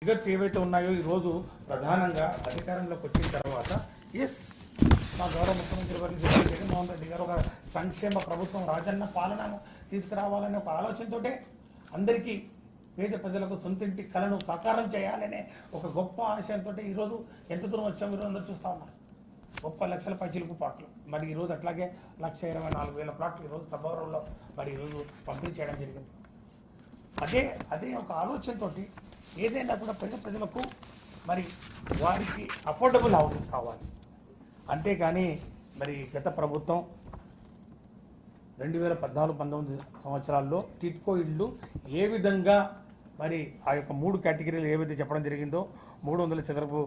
Figures ఏవైతే ఉన్నాయో ఈరోజు ప్రధానంగా అధికారంలోకి వచ్చిన తర్వాత ఎస్ మా గౌరవ ముఖ్యమంత్రి వర్యులు జగన్మోహన్ రెడ్డి గారు ఒక సంక్షేమ ప్రభుత్వం రాజన్న పాలనను తీసుకురావాలనే ఒక ఆలోచనతోటే అందరికీ పేద ప్రజలకు సొంతింటి కళను సాకారం చేయాలనే ఒక గొప్ప ఆశయంతో ఈరోజు ఎంత దూరం వచ్చాము ఈరోజు అందరూ చూస్తూ ఉన్నారు. గొప్ప లక్షల పైచిలుకు ప్లాట్లు మరి ఈరోజు అట్లాగే 1,24,000 ప్లాట్లు ఈరోజు సభవరంలో మరి ఈరోజు పంపిణీ చేయడం జరిగింది. అదే ఒక ఆలోచనతో ఏదైనా కూడా ప్రజలకు మరి వారికి అఫోర్డబుల్ హౌసెస్ కావాలి. అంతేకాని మరి గత ప్రభుత్వం 2014-19 సంవత్సరాల్లో టిట్కో ఇళ్ళు ఏ విధంగా మరి ఆ యొక్క 3 కేటగిరీలు ఏవైతే చెప్పడం జరిగిందో 300 చదరపు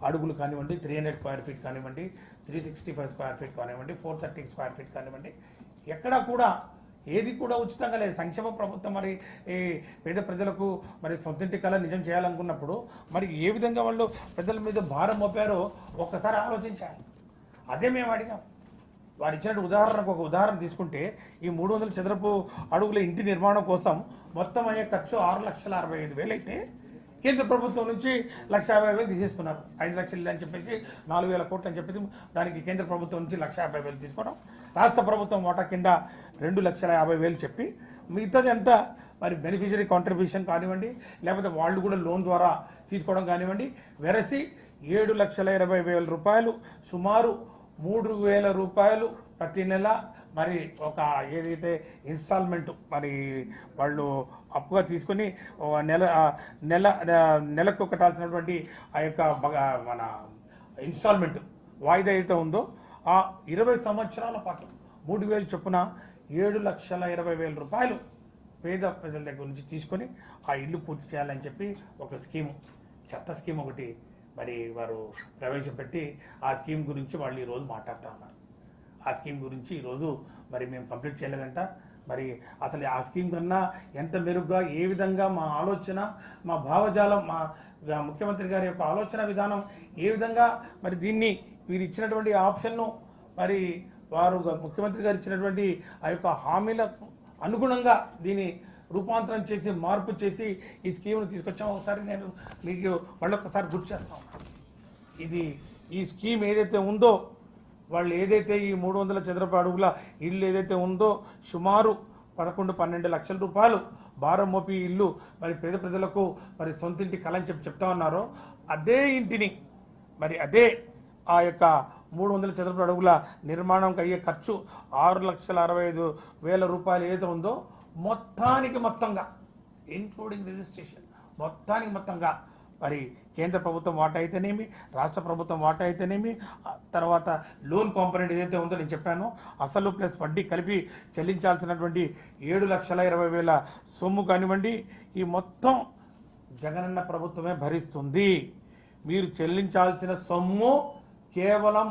అడుగులు కానివ్వండి, 300 స్క్వేర్ ఫీట్ కానివ్వండి, 365 స్క్వేర్ ఫీట్ కానివ్వండి, 430 స్క్వేర్ ఫీట్ కానివ్వండి, ఎక్కడా కూడా ఏది కూడా ఉచితంగా లేదు. సంక్షేమ ప్రభుత్వం మరి ఈ పేద ప్రజలకు మరి సొంతింటి కళ నిజం చేయాలనుకున్నప్పుడు మరి ఏ విధంగా వాళ్ళు ప్రజల మీద భారం మోపారో ఒక్కసారి ఆలోచించాలి. అదే మేము అడిగాం. వారు ఇచ్చిన ఉదాహరణకు ఒక ఉదాహరణ తీసుకుంటే ఈ 300 చదరపు అడుగుల ఇంటి నిర్మాణం కోసం మొత్తం అయ్యే ఖర్చు 6,65,000 అయితే కేంద్ర ప్రభుత్వం నుంచి 1,50,000 తీసేసుకున్నారు. 5 లక్షలు అని చెప్పేసి 4,000 కోట్లు అని చెప్పేసి దానికి కేంద్ర ప్రభుత్వం నుంచి 1,50,000 తీసుకోవడం, రాష్ట్ర ప్రభుత్వం వాటా కింద 2,50,000 చెప్పి మిగతాది అంతా మరి బెనిఫిషరీ కాంట్రిబ్యూషన్ కానివ్వండి, లేకపోతే వాళ్ళు కూడా లోన్ ద్వారా తీసుకోవడం కానివ్వండి, వెరసి 7,20,000 రూపాయలు, సుమారు 3,000 రూపాయలు ప్రతి నెల మరి ఒక ఏదైతే ఇన్స్టాల్మెంట్ మరి వాళ్ళు అప్పుగా తీసుకొని నెలకు కట్టాల్సినటువంటి ఆ యొక్క మన ఇన్స్టాల్మెంట్ వాయిదా అయితే ఉందో ఆ 20 సంవత్సరాల పాటు 3,000 చొప్పున 7,20,000 రూపాయలు పేద ప్రజల దగ్గర నుంచి తీసుకొని ఆ ఇల్లు పూర్తి చేయాలని చెప్పి ఒక స్కీము, చెత్త స్కీమ్ ఒకటి మరి వారు ప్రవేశపెట్టి ఆ స్కీమ్ గురించి వాళ్ళు ఈరోజు మాట్లాడుతూ ఉన్నారు. ఆ స్కీమ్ గురించి ఈరోజు మరి మేము కంప్లీట్ చేయలేదంట. మరి అసలు ఆ స్కీమ్ కన్నా ఎంత మెరుగ్గా ఏ విధంగా మా ఆలోచన, మా భావజాలం, మా ముఖ్యమంత్రి గారి యొక్క ఆలోచన విధానం ఏ విధంగా మరి దీన్ని వీరు ఇచ్చినటువంటి ఆప్షన్ను మరి వారు ముఖ్యమంత్రి గారు ఇచ్చినటువంటి ఆ యొక్క హామీలకు అనుగుణంగా దీన్ని రూపాంతరం చేసి మార్పు చేసి ఈ స్కీమ్ను తీసుకొచ్చాము. ఒకసారి నేను మీకు మళ్ళొక్కసారి గుర్తు చేస్తాను. ఈ స్కీమ్ ఏదైతే ఉందో వాళ్ళు ఏదైతే ఈ 300 చదరపు అడుగుల ఇల్లు ఏదైతే ఉందో సుమారు 11-12 లక్షల రూపాయలు భారం మోపి ఇల్లు మరి పేద ప్రజలకు మరి సొంతింటి కళ అని చెప్తా ఉన్నారో అదే ఇంటిని మరి అదే ఆ యొక్క 300 చదరపు అడుగుల నిర్మాణంకి అయ్యే ఖర్చు 6,65,000 రూపాయలు ఏదైతే ఉందో మొత్తంగా ఇన్క్లూడింగ్ రిజిస్ట్రేషన్ మొత్తంగా మరి కేంద్ర ప్రభుత్వం వాటా అయితేనేమి, రాష్ట్ర ప్రభుత్వం వాటా అయితేనేమి, తర్వాత లోన్ కాంపొనెంట్ ఏదైతే ఉందో నేను చెప్పాను అసలు ప్లస్ వడ్డీ కలిపి చెల్లించాల్సినటువంటి 7,20,000 సొమ్ము కానివ్వండి, ఈ మొత్తం జగనన్న ప్రభుత్వమే భరిస్తుంది. మీరు చెల్లించాల్సిన సొమ్ము కేవలం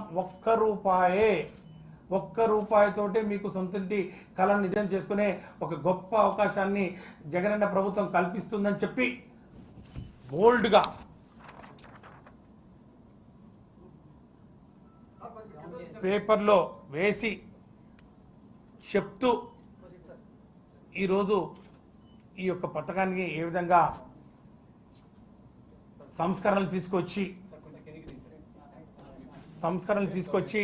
ఒక్క రూపాయితోటే మీకు సొంతంటి కళను నిజం చేసుకునే ఒక గొప్ప అవకాశాన్ని జగనన్న ప్రభుత్వం కల్పిస్తుందని చెప్పి బోల్డ్గా పేపర్లో వేసి చెప్తూ ఈరోజు ఈ యొక్క పథకానికి ఏ విధంగా సంస్కరణలు తీసుకొచ్చి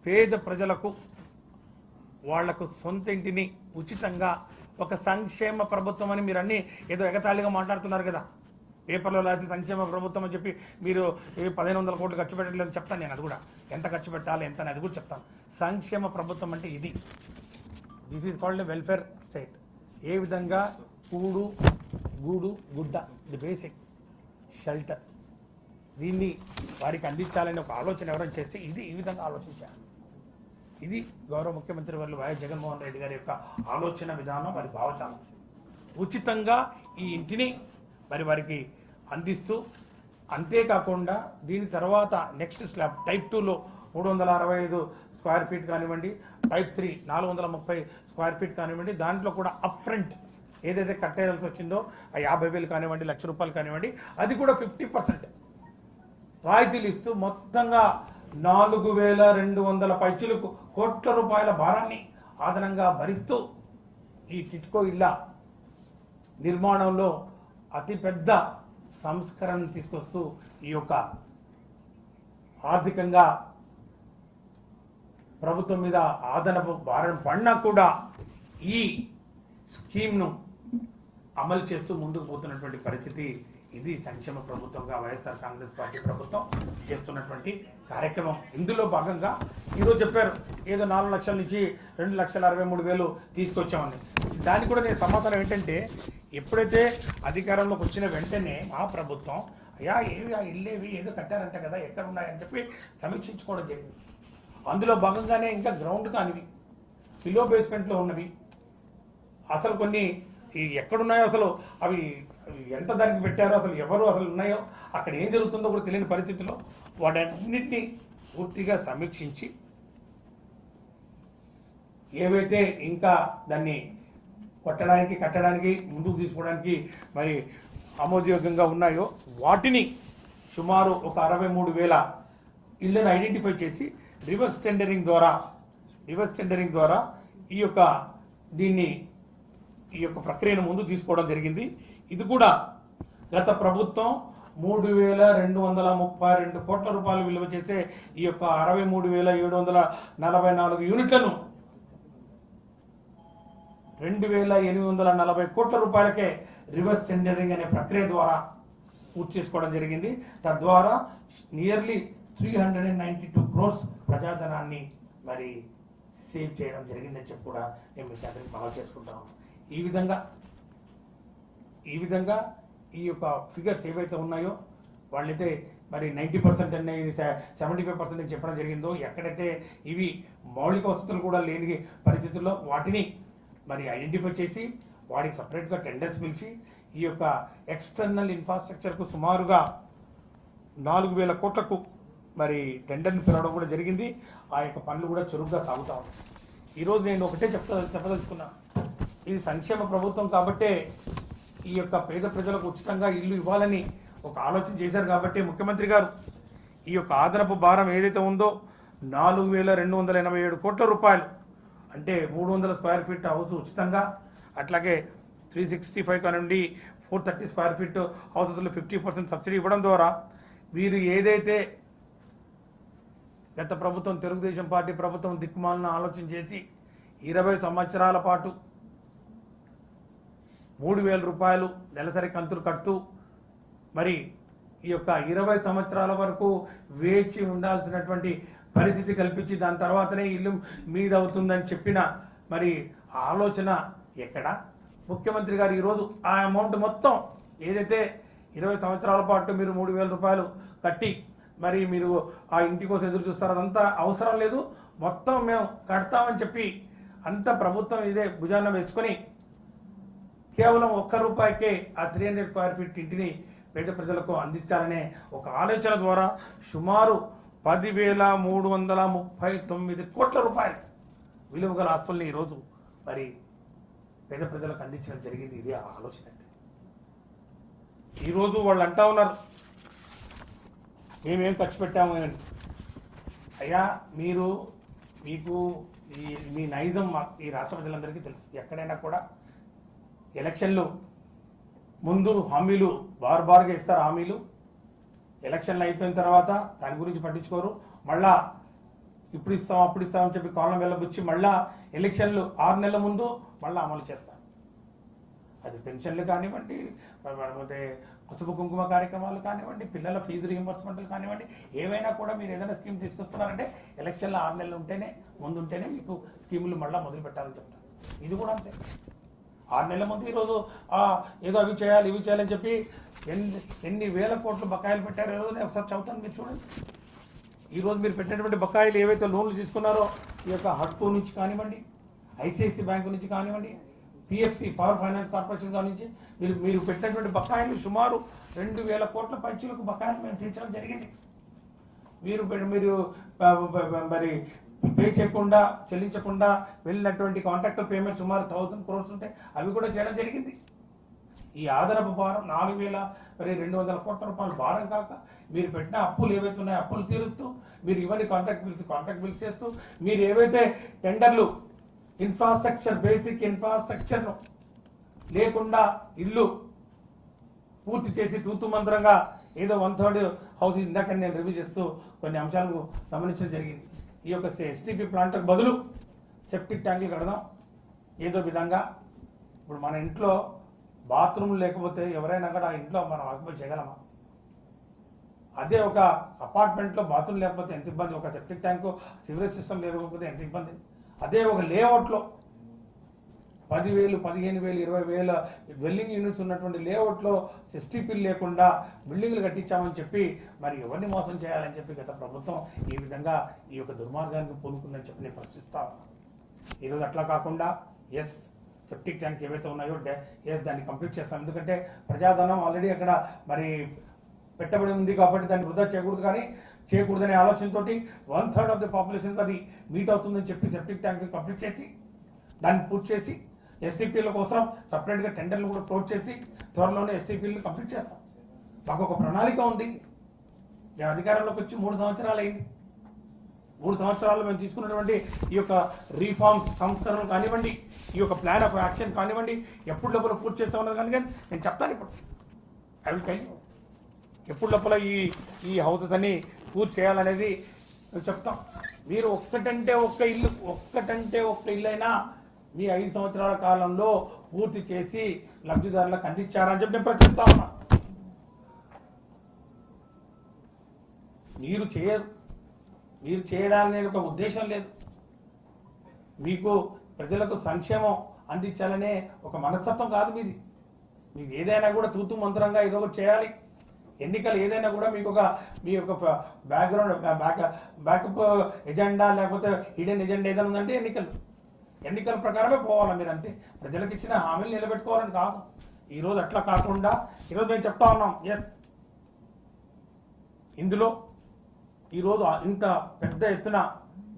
పేద ప్రజలకు వాళ్లకు సొంత ఇంటిని ఉచితంగా ఒక సంక్షేమ ప్రభుత్వం అని మీరు అన్ని ఏదో ఎగతాళిగా మాట్లాడుతున్నారు కదా. పేపర్లో లేకపోతే సంక్షేమ ప్రభుత్వం అని చెప్పి మీరు 1,500 కోట్లు ఖర్చు పెట్టలేదని చెప్తాను. నేను అది కూడా ఎంత ఖర్చు పెట్టాలి ఎంత అది కూడా చెప్తాను. సంక్షేమ ప్రభుత్వం అంటే ఇది. This is called welfare state. ఏ విధంగా కూడు, గూడు, గుడ్డ, ది బేసిక్ షెల్టర్, దీన్ని వారికి అందించాలని ఒక ఆలోచన ఎవరైనా చేస్తే ఇది ఈ విధంగా ఆలోచించాలి. ఇది గౌరవ ముఖ్యమంత్రి వర్యులు వైఎస్ జగన్మోహన్ రెడ్డి గారి యొక్క ఆలోచన విధానం, వారి భావజాలం. ఉచితంగా ఈ ఇంటిని మరి వారికి అందిస్తూ, అంతేకాకుండా దీని తర్వాత నెక్స్ట్ స్లాబ్ టైప్ 2లో 365 స్క్వేర్ ఫీట్ కానివ్వండి, టైప్ 3 430 స్క్వేర్ ఫీట్ కానివ్వండి, దాంట్లో కూడా అప్ ఫ్రంట్ ఏదైతే కట్టేయాల్సి వచ్చిందో ఆ 50,000 కానివ్వండి, 1,00,000 రూపాయలు కానివ్వండి, అది కూడా 50% రాయితీలు ఇస్తూ మొత్తంగా 4,200 పైచిలకు కోట్ల రూపాయల భారాన్ని అదనంగా భరిస్తూ ఈ టిట్కో ఇళ్ళ నిర్మాణంలో అతిపెద్ద సంస్కరణ తీసుకొస్తూ ఈ యొక్క ఆర్థికంగా ప్రభుత్వం మీద ఆదనపు భారం పడినా కూడా ఈ స్కీమ్ను అమలు చేస్తూ ముందుకు పోతున్నటువంటి పరిస్థితి. ఇది సంక్షేమ ప్రభుత్వంగా వైఎస్ఆర్ కాంగ్రెస్ పార్టీ ప్రభుత్వం చేస్తున్నటువంటి కార్యక్రమం. ఇందులో భాగంగా ఈరోజు చెప్పారు ఏదో 4 లక్షల నుంచి 2,63,000 తీసుకొచ్చామని. దానికి కూడా నేను సమాధానం ఏంటంటే, ఎప్పుడైతే అధికారంలోకి వచ్చిన వెంటనే మా ప్రభుత్వం అయ్యా ఏవి ఆ ఇల్లేవి ఏదో కట్టారంట కదా, ఎక్కడ ఉన్నాయని చెప్పి సమీక్షించుకోవడం జరిగింది. అందులో భాగంగానే ఇంకా గ్రౌండ్ కానివి, బిలో బేస్మెంట్లో ఉన్నవి, అసలు కొన్ని ఎక్కడున్నాయో అసలు అవి ఎంత దానికి పెట్టారో, అసలు ఎవరు అసలు ఉన్నాయో, అక్కడ ఏం జరుగుతుందో కూడా తెలియని పరిస్థితిలో వాటన్నిటినీ పూర్తిగా సమీక్షించి ఏవైతే ఇంకా దాన్ని కట్టడానికి ముందుకు తీసుకోవడానికి మరి ఆమోదయోగ్యంగా ఉన్నాయో వాటిని సుమారు ఒక 63,000 ఇళ్లను ఐడెంటిఫై చేసి రివర్స్ టెండరింగ్ ద్వారా ఈ యొక్క ప్రక్రియను ముందు తీసుకోవడం జరిగింది. ఇది కూడా గత ప్రభుత్వం 3,232 కోట్ల రూపాయలు విలువ చేసే ఈ యొక్క 63,744 యూనిట్లను 2,840 కోట్ల రూపాయలకే రివర్స్ టెండరింగ్ అనే ప్రక్రియ ద్వారా పూర్తి చేసుకోవడం జరిగింది. తద్వారా నియర్లీ 392 క్రోర్స్ ప్రజాధనాన్ని మరి సేవ్ చేయడం జరిగిందని చెప్పి కూడా నేను మీకు అందరికీ మనవి చేసుకుంటాను. ఈ విధంగా ఈ యొక్క ఫిగర్స్ ఏవైతే ఉన్నాయో వాళ్ళైతే మరి 90% అనే 75% చెప్పడం జరిగిందో, ఎక్కడైతే ఇవి మౌలిక వసతులు కూడా లేని పరిస్థితుల్లో వాటిని మరి ఐడెంటిఫై చేసి వాటికి సపరేట్గా టెండర్స్ పిలిచి ఈ యొక్క ఎక్స్టర్నల్ ఇన్ఫ్రాస్ట్రక్చర్కు సుమారుగా 4,000 కోట్లకు మరి టెండర్ని పిలవడం కూడా జరిగింది. ఆ యొక్క పనులు కూడా చురుగ్గా సాగుతా ఉన్నాయి. ఈరోజు నేను ఒకటే చెప్పదలుచుకున్నా, ఇది సంక్షేమ ప్రభుత్వం కాబట్టే ఈ యొక్క పేద ప్రజలకు ఉచితంగా ఇల్లు ఇవ్వాలని ఒక ఆలోచన చేశారు. కాబట్టి ముఖ్యమంత్రి గారు ఈ యొక్క ఆదనపు భారం ఏదైతే ఉందో 4,287 కోట్ల రూపాయలు, అంటే 300 స్క్వేర్ ఫీట్ హౌస్ ఉచితంగా, అట్లాగే 365 నుండి 430 స్క్వేర్ ఫీట్ హౌసెస్లో 50% సబ్సిడీ ఇవ్వడం ద్వారా వీరు ఏదైతే గత ప్రభుత్వం తెలుగుదేశం పార్టీ ప్రభుత్వం దిక్కుమాలను ఆలోచన చేసి 20 సంవత్సరాల పాటు 3,000 రూపాయలు నెలసరి కంతులు కడుతూ మరి ఈ యొక్క 20 సంవత్సరాల వరకు వేచి ఉండాల్సినటువంటి పరిస్థితి కల్పించి దాని తర్వాతనే ఇల్లు మీద అవుతుందని చెప్పిన మరి ఆలోచన ఎక్కడ? ముఖ్యమంత్రి గారు ఈరోజు ఆ అమౌంట్ మొత్తం ఏదైతే 20 సంవత్సరాల పాటు మీరు 3,000 రూపాయలు కట్టి మరి మీరు ఆ ఇంటి కోసం ఎదురు చూస్తారు, అదంతా అవసరం లేదు, మొత్తం మేము కడతామని చెప్పి అంత ప్రభుత్వం ఇదే భుజాన వేసుకొని కేవలం 1 రూపాయికే ఆ 300 స్క్వేర్ ఫీట్ ఇంటిని పేద ప్రజలకు అందించాలనే ఒక ఆలోచన ద్వారా సుమారు 10,339 కోట్ల రూపాయలు విలువ గల ఆస్తుల్ని ఈరోజు మరి పేద ప్రజలకు అందించడం జరిగింది. ఇది ఆ ఆలోచన. ఈరోజు వాళ్ళు అంటా ఉన్నారు మేమేం ఖర్చు పెట్టాము అని. అయ్యా మీకు మీ నైజం ఈ రాష్ట్ర ప్రజలందరికీ తెలుసు. ఎక్కడైనా కూడా ఎలక్షన్లు ముందు హామీలు బారుగా ఇస్తారు. హామీలు ఎలక్షన్లు అయిపోయిన తర్వాత దాని గురించి పట్టించుకోరు. మళ్ళా ఇప్పుడు ఇస్తాం అప్పుడు ఇస్తామని చెప్పి కాలం వెళ్ళబుచ్చి మళ్ళా ఎలక్షన్లు 6 నెలల ముందు మళ్ళీ అమలు చేస్తారు. అది పెన్షన్లు కానివ్వండి, లేకపోతే పసుపు కుంకుమ కార్యక్రమాలు కానివ్వండి, పిల్లల ఫీజు రీయింబర్స్మెంట్లు కానివ్వండి, ఏవైనా కూడా మీరు ఏదైనా స్కీమ్ తీసుకొస్తున్నారంటే ఎలక్షన్లు 6 నెలలు ముందుంటేనే మీకు స్కీములు మళ్ళీ మొదలు పెట్టాలని చెప్తారు. ఇది కూడా అంతే. 6 నెలల ముందు ఈరోజు ఏదో అవి చేయాలి ఇవి చేయాలని చెప్పి ఎన్ని వేల కోట్లు బకాయిలు పెట్టారో ఈరోజు నేను ఒకసారి చదువుతాను, మీరు చూడండి. ఈరోజు మీరు పెట్టినటువంటి బకాయిలు ఏవైతే లోన్లు తీసుకున్నారో ఈ యొక్క హడ్కో నుంచి కానివ్వండి, ఐసిఐసి బ్యాంకు నుంచి కానివ్వండి, పిఎఫ్సి పవర్ ఫైనాన్స్ కార్పొరేషన్ నుంచి మీరు పెట్టినటువంటి బకాయిలు సుమారు 2,000 కోట్ల పైచీలకు బకాయిలు మేము తీర్చడం జరిగింది. మీరు మరి పే చేయకుండా చెల్లించకుండా వెళ్ళినటువంటి కాంట్రాక్టర్ పేమెంట్ సుమారు 1,000 crores ఉంటే అవి కూడా చేయడం జరిగింది. ఈ ఆదరపు భారం 4,200 కోట్ల రూపాయల భారం కాక మీరు పెట్టిన అప్పులు ఏవైతే ఉన్నాయో అప్పులు తీరుస్తూ మీరు ఇవన్నీ కాంట్రాక్ట్ బిల్స్ చేస్తూ మీరు ఏవైతే టెండర్లు బేసిక్ ఇన్ఫ్రాస్ట్రక్చర్ను లేకుండా ఇల్లు పూర్తి చేసి తూతు మంత్రంగా ఏదో 1/3 హౌస్ ఇందాక నేను రివ్యూ చేస్తూ కొన్ని అంశాలను గమనించడం జరిగింది. ఈ యొక్క ఎస్టీపీ ప్లాంట్కు బదులు సెప్టిక్ ట్యాంకులు కడదాం ఏదో విధంగా. ఇప్పుడు మన ఇంట్లో బాత్రూమ్ లేకపోతే ఎవరైనా కూడా ఇంట్లో మనం ఆక్యుపై చేయగలమా? అదే ఒక అపార్ట్మెంట్లో బాత్రూమ్ లేకపోతే ఎంత ఇబ్బంది, ఒక సెప్టిక్ ట్యాంకు సివరేజ్ సిస్టమ్ లేకపోతే ఎంత ఇబ్బంది. అదే ఒక లేఅవుట్లో 10,000, 15,000, 20,000 డ్వెల్లింగ్ యూనిట్స్ ఉన్నటువంటి లేఅవుట్లో ఎస్టీపీలు లేకుండా బిల్డింగ్లు కట్టించామని చెప్పి మరి ఎవరిని మోసం చేయాలని చెప్పి గత ప్రభుత్వం ఈ విధంగా ఈ యొక్క దుర్మార్గానికి పూనుకుందని చెప్పి నేను ప్రశ్నిస్తా ఉన్నాను. ఈరోజు అట్లా కాకుండా సెప్టిక్ ట్యాంక్స్ ఏవైతే ఉన్నాయో దాన్ని కంప్లీట్ చేస్తాం. ఎందుకంటే ప్రజాధనం ఆల్రెడీ అక్కడ మరి పెట్టబడి ఉంది కాబట్టి దాన్ని వృధా చేయకూడదనే ఆలోచనతో 1/3 ఆఫ్ ది పాపులేషన్కి అది మీట్ అవుతుందని చెప్పి సెప్టిక్ ట్యాంక్స్ కంప్లీట్ చేసి దాన్ని పూర్తి చేసి ఎస్టీపీల కోసం సపరేట్గా టెండర్లు కూడా ఫ్లోట్ చేసి త్వరలోనే ఎస్టీపీలను కంప్లీట్ చేస్తాం. మాకు ఒక ప్రణాళిక ఉంది. మేము అధికారంలోకి వచ్చి 3 సంవత్సరాలు అయింది. 3 సంవత్సరాల్లో మేము తీసుకున్నటువంటి ఈ యొక్క రీఫార్మ్స్ సంస్కరణలు కానివ్వండి, ఈ యొక్క ప్లాన్ ఆఫ్ యాక్షన్ కానివ్వండి, ఎప్పుడు లోపల పూర్తి చేస్తా ఉన్నది కానీ నేను చెప్తాను. ఇప్పుడు ఐ విల్ టెల్ యూ ఎప్పుడు లోపల ఈ హౌసెస్ అన్ని పూర్తి చేయాలనేది చెప్తాం. మీరు ఒక్కటంటే ఒక్క ఇల్లు అయినా మీ 5 సంవత్సరాల కాలంలో పూర్తి చేసి లబ్ధిదారులకు అందించారని చెప్పి నేను ప్రశ్నిస్తా ఉన్నా. మీరు చేయడాలనే ఒక ఉద్దేశం లేదు. మీకు ప్రజలకు సంక్షేమం అందించాలనే ఒక మనస్తత్వం కాదు మీది. మీకు ఏదైనా కూడా తూతు మంత్రంగా ఏదో ఒకటి చేయాలి. ఎన్నికలు ఏదైనా కూడా మీ యొక్క బ్యాకప్ ఎజెండా లేకపోతే హిడెన్ ఎజెండా ఏదైనా ఉందంటే ఎన్నికల ప్రకారమే పోవాలి. మీరు అంతే ప్రజలకు ఇచ్చిన హామీలు నిలబెట్టుకోవాలని కాదు. ఈరోజు అట్లా కాకుండా ఈరోజు మేము చెప్తా ఉన్నాం ఇందులో ఈరోజు ఇంత పెద్ద ఎత్తున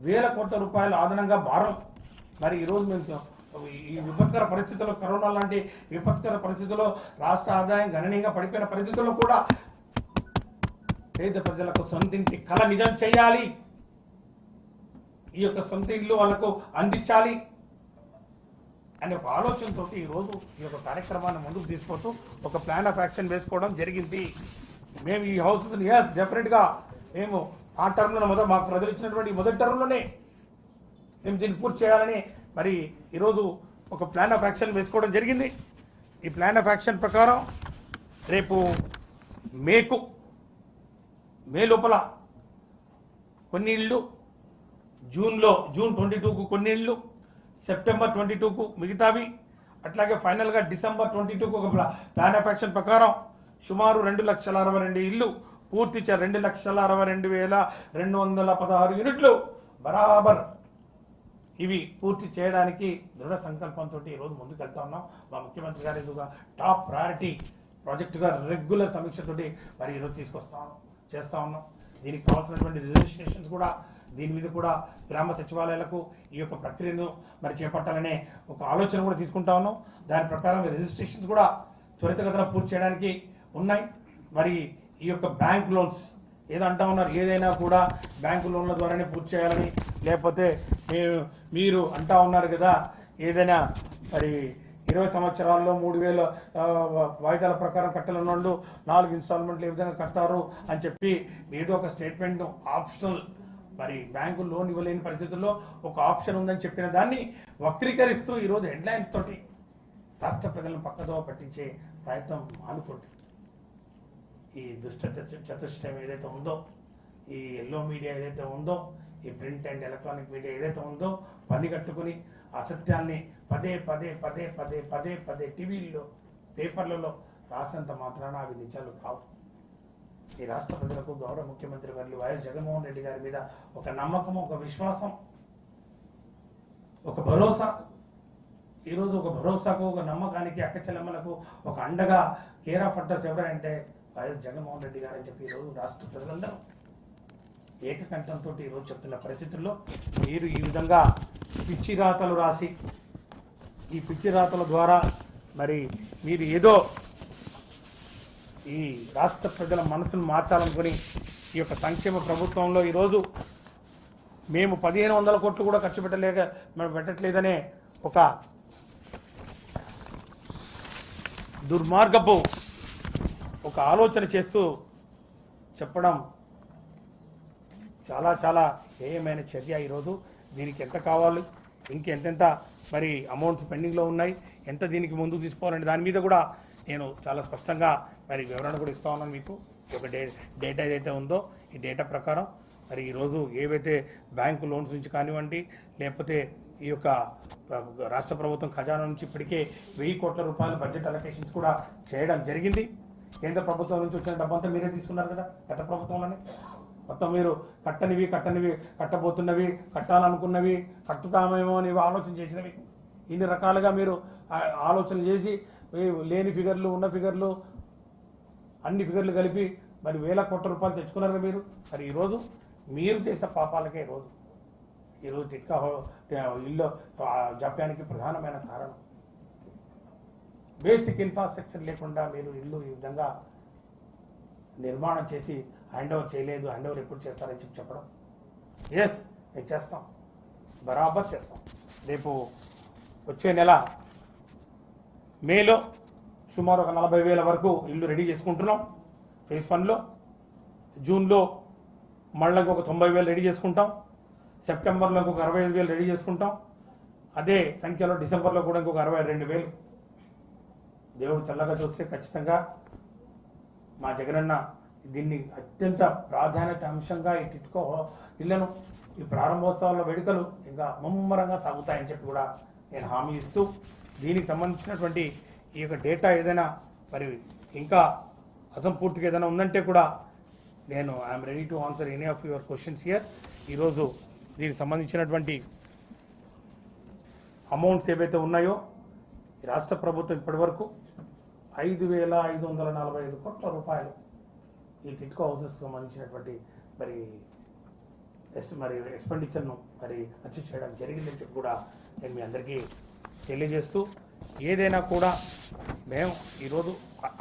వేల కోట్ల రూపాయలు అదనంగా భారం. మరి ఈరోజు మేము ఈ విపత్కర పరిస్థితుల్లో, కరోనా లాంటి విపత్కర పరిస్థితుల్లో రాష్ట్ర ఆదాయం గణనీయంగా పడిపోయిన పరిస్థితుల్లో కూడా పేద ప్రజలకు సొంతింటి కళ నిజం చేయాలి. ఈ యొక్క సొంత ఇల్లు వాళ్ళకు అందించాలి అనే ఒక ఆలోచనతో ఈరోజు ఈ యొక్క కార్యక్రమాన్ని ముందుకు తీసుకుపోతూ ఒక ప్లాన్ ఆఫ్ యాక్షన్ వేసుకోవడం జరిగింది. మేము ఈ హౌస్ డెఫినెట్గా మేము ఆ టర్మ్లో మాకు ప్రజలు ఇచ్చినటువంటి మొదటి టర్మ్లోనే మేము దీన్ని పూర్తి చేయాలని మరి ఈరోజు ఒక ప్లాన్ ఆఫ్ యాక్షన్ వేసుకోవడం జరిగింది. ఈ ప్లాన్ ఆఫ్ యాక్షన్ ప్రకారం రేపు మే లోపల కొన్ని ఇళ్ళు, జూన్ 22కు కొన్ని ఇళ్ళు, సెప్టెంబర్ 22కు మిగతావి, అట్లాగే ఫైనల్గా డిసెంబర్ 22కు ఒక ప్లాన్ ఆఫ్ యాక్షన్ ప్రకారం సుమారు 2,62,000 ఇళ్ళు పూర్తి 2,62,216 యూనిట్లు బరాబర్ ఇవి పూర్తి చేయడానికి దృఢ సంకల్పంతో ఈరోజు ముందుకు వెళ్తా ఉన్నాం. మా ముఖ్యమంత్రి గారు ఎదురుగా టాప్ ప్రయారిటీ ప్రాజెక్టుగా రెగ్యులర్ సమీక్షతోటి మరి ఈరోజు చేస్తా ఉన్నాం. దీనికి కావాల్సినటువంటి రిజిస్ట్రేషన్స్ కూడా దీని మీద కూడా గ్రామ సచివాలయాలకు ఈ యొక్క ప్రక్రియను మరి చేపట్టాలనే ఒక ఆలోచన కూడా తీసుకుంటా ఉన్నాం. దాని ప్రకారం రిజిస్ట్రేషన్స్ కూడా త్వరితగతిన పూర్తి చేయడానికి ఉన్నాయి. మరి ఈ యొక్క బ్యాంక్ లోన్స్ ఏదో అంటా ఉన్నారు, ఏదైనా కూడా బ్యాంకు లోన్ల ద్వారానే పూర్తి చేయాలని, లేకపోతే మీరు అంటా ఉన్నారు కదా ఏదైనా మరి 20 సంవత్సరాల్లో 3,000 వాయిదాల ప్రకారం కట్టాలన్న వాళ్ళు 4 ఇన్స్టాల్మెంట్లు ఏ విధంగా కడతారు అని చెప్పి ఏదో ఒక స్టేట్మెంట్ ఆప్షనల్, మరి బ్యాంకు లోన్ ఇవ్వలేని పరిస్థితుల్లో ఒక ఆప్షన్ ఉందని చెప్పిన దాన్ని వక్రీకరిస్తూ ఈరోజు హెడ్లైన్స్ తోటి రాష్ట్ర ప్రజలను పక్కదో పట్టించే ప్రయత్నం మానుకోండి. ఈ దుష్ట చతుష్టయం ఏదైతే ఉందో, ఈ ఎల్లో మీడియా ఏదైతే ఉందో, ఈ ప్రింట్ అండ్ ఎలక్ట్రానిక్ మీడియా ఏదైతే ఉందో పని కట్టుకుని అసత్యాన్ని పదే టీవీల్లో పేపర్లలో రాసినంత మాత్రాన అవి నిజాలు కావు. ఈ రాష్ట్ర ప్రజలకు గౌరవ ముఖ్యమంత్రి వర్యులు వైఎస్ జగన్మోహన్ రెడ్డి గారి మీద ఒక నమ్మకం, ఒక విశ్వాసం, ఒక భరోసా, ఈరోజు ఒక భరోసాకు, ఒక నమ్మకానికి, అక్క చెల్లెమ్మలకు ఒక అండగా కేర్ ఆఫ్ అడ్రస్ ఎవరంటే వైఎస్ జగన్మోహన్ రెడ్డి గారు అని చెప్పి ఈరోజు రాష్ట్ర ప్రజలందరూ ఏకకంఠంతో ఈరోజు చెప్తున్న పరిస్థితుల్లో మీరు ఈ విధంగా పిచ్చి రాతలు రాసి, ఈ పిచ్చి రాతల ద్వారా మరి మీరు ఏదో ఈ రాష్ట్ర ప్రజల మనసును మార్చాలనుకుని ఈ యొక్క సంక్షేమ ప్రభుత్వంలో ఈరోజు మేము 1,500 కోట్లు కూడా ఖర్చు పెట్టట్లేదనే ఒక దుర్మార్గపు ఒక ఆలోచన చేస్తూ చెప్పడం చాలా చాలా హేయమైన చర్య. ఈరోజు దీనికి ఎంత కావాలి, ఇంకెంతెంత మరి అమౌంట్స్ పెండింగ్లో ఉన్నాయి, ఎంత దీనికి ముందుకు తీసుకోవాలంటే దాని మీద కూడా నేను చాలా స్పష్టంగా మరి వివరణ కూడా ఇస్తా ఉన్నాను మీకు. ఒక డేటా ఏదైతే ఉందో ఈ డేటా ప్రకారం మరి ఈరోజు ఏవైతే బ్యాంకు లోన్స్ నుంచి కానివ్వండి, లేకపోతే ఈ యొక్క రాష్ట్ర ప్రభుత్వం ఖజానా నుంచి ఇప్పటికే 1000 కోట్ల రూపాయల బడ్జెట్ అలొకేషన్స్ కూడా చేయడం జరిగింది. కేంద్ర ప్రభుత్వం నుంచి వచ్చిన డబ్బంతా మీరే తీసుకున్నారు కదా గత ప్రభుత్వంలోనే. మొత్తం మీరు కట్టనివి కట్టబోతున్నవి, కట్టాలనుకున్నవి, కట్టుతామేమో అని ఆలోచన చేసినవి, ఇన్ని రకాలుగా మీరు ఆలోచన చేసి లేని ఫిగర్లు ఉన్న ఫిగర్లు అన్ని ఫిగర్లు కలిపి మరి 1000 కోట్ల రూపాయలు తెచ్చుకున్నారు మీరు. మరి ఈరోజు మీరు చేసిన పాపాలకే ఈరోజు టిట్కా ఇల్లు జాప్యానికి ప్రధానమైన కారణం. బేసిక్ ఇన్ఫ్రాస్ట్రక్చర్ లేకుండా మీరు ఇల్లు ఈ విధంగా నిర్మాణం చేసి హ్యాండ్ ఓవర్ చేయలేదు, హ్యాండ్ ఓవర్ ఎప్పుడు చేస్తారని చెప్పడం. ఎస్, మేము చేస్తాం, బరాబర్ చేస్తాం. రేపు వచ్చే నెల మేలో సుమారు ఒక 40,000 వరకు ఇల్లు రెడీ చేసుకుంటున్నాం ఫేజ్ 1లో. జూన్లో మళ్ళీ ఒక 90,000 రెడీ చేసుకుంటాం. సెప్టెంబర్లో ఇంకొక 65,000 రెడీ చేసుకుంటాం. అదే సంఖ్యలో డిసెంబర్లో కూడా ఇంకొక 62,000. దేవుడు చల్లగా చూస్తే ఖచ్చితంగా మా జగనన్న దీన్ని అత్యంత ప్రాధాన్యత అంశంగా ఈ టిట్కో ఇళ్లను ఈ ప్రారంభోత్సవాల వేడుకలు ఇంకా ముమ్మరంగా సాగుతాయని చెప్పి కూడా నేను హామీ ఇస్తూ, దీనికి సంబంధించినటువంటి ఈ యొక్క డేటా ఏదైనా మరి ఇంకా అసంపూర్తిగా ఏదైనా ఉందంటే కూడా నేను I'm ready to answer any of your questions here. ఈరోజు దీనికి సంబంధించినటువంటి అమౌంట్స్ ఏవైతే ఉన్నాయో ఈ రాష్ట్ర ప్రభుత్వం ఇప్పటివరకు 5,545 కోట్ల రూపాయలు ఈ టిట్కో హౌసెస్కి సంబంధించినటువంటి మరి ఎక్స్పెండిచర్ను మరి అచీవ్ చేయడం జరిగిందని చెప్పి కూడా నేను మీ అందరికీ తెలియజేస్తూ, ఏదైనా కూడా మేము ఈరోజు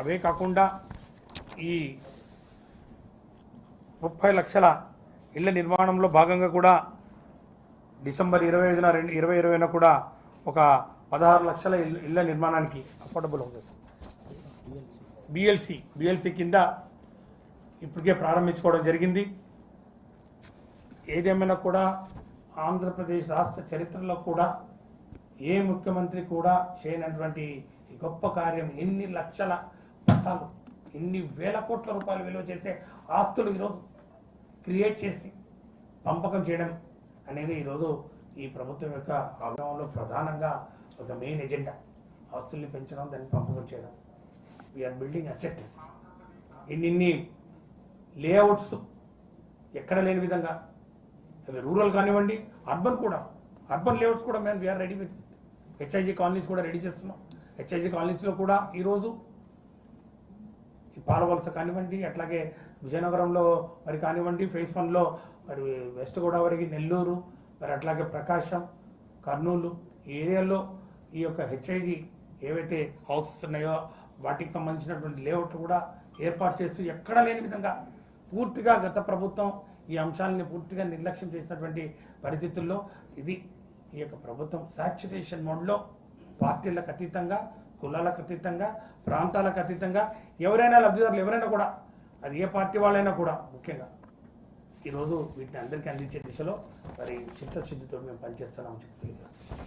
అవే కాకుండా ఈ 30 లక్షల ఇళ్ల నిర్మాణంలో భాగంగా కూడా డిసెంబర్ 25న 2020 కూడా ఒక 16 లక్షల ఇళ్ల నిర్మాణానికి అఫోర్డబుల్ హౌసెస్ బిఎల్సి కింద ఇప్పటికే ప్రారంభించుకోవడం జరిగింది. ఏదేమైనా కూడా ఆంధ్రప్రదేశ్ రాష్ట్ర చరిత్రలో కూడా ఏ ముఖ్యమంత్రి కూడా చేయనటువంటి గొప్ప కార్యం, ఎన్ని లక్షల పట్టాలు, ఎన్ని వేల కోట్ల రూపాయలు విలువ చేసే ఆస్తులు ఈరోజు క్రియేట్ చేసి పంపకం చేయడం అనేది ఈరోజు ఈ ప్రభుత్వం యొక్క ఆగ్రహంలో ప్రధానంగా ఒక మెయిన్ ఎజెండా. ఆస్తుల్ని పెంచడం, దాన్ని పంపకం చేయడం. We're building assets. ఇన్ని లేఅవుట్స్ ఎక్కడ లేని విధంగా, అవి రూరల్ కానివ్వండి, అర్బన్ లేఅవుట్స్ కూడా మేము we're ready with HIG colonies కూడా రెడీ చేస్తున్నాం. హెచ్ఐజీ కాలనీస్లో కూడా ఈరోజు ఈ పాలవలస కానివ్వండి, అట్లాగే విజయనగరంలో మరి కానివ్వండి, ఫేజ్ 1లో మరి వెస్ట్ గోదావరికి, నెల్లూరు, మరి అట్లాగే ప్రకాశం, కర్నూలు ఈ ఏరియాలో ఈ యొక్క హెచ్ఐజీ ఏవైతే హౌసెస్ ఉన్నాయో వాటికి సంబంధించినటువంటి లేఅవుట్ కూడా ఏర్పాటు చేస్తూ ఎక్కడా లేని విధంగా పూర్తిగా గత ప్రభుత్వం ఈ అంశాలని పూర్తిగా నిర్లక్ష్యం చేసినటువంటి పరిస్థితుల్లో ఈ యొక్క ప్రభుత్వం సాచ్యురేషన్ మోడ్లో పార్టీలకు అతీతంగా, కులాలకు అతీతంగా, ప్రాంతాలకు అతీతంగా ఎవరైనా లబ్ధిదారులు ఎవరైనా కూడా, అది ఏ పార్టీ వాళ్ళైనా కూడా ముఖ్యంగా ఈరోజు వీటిని అందరికీ అందించే దిశలో మరి చిత్తశుద్ధితో మేము పనిచేస్తున్నామని చెప్పి తెలియజేస్తున్నాం.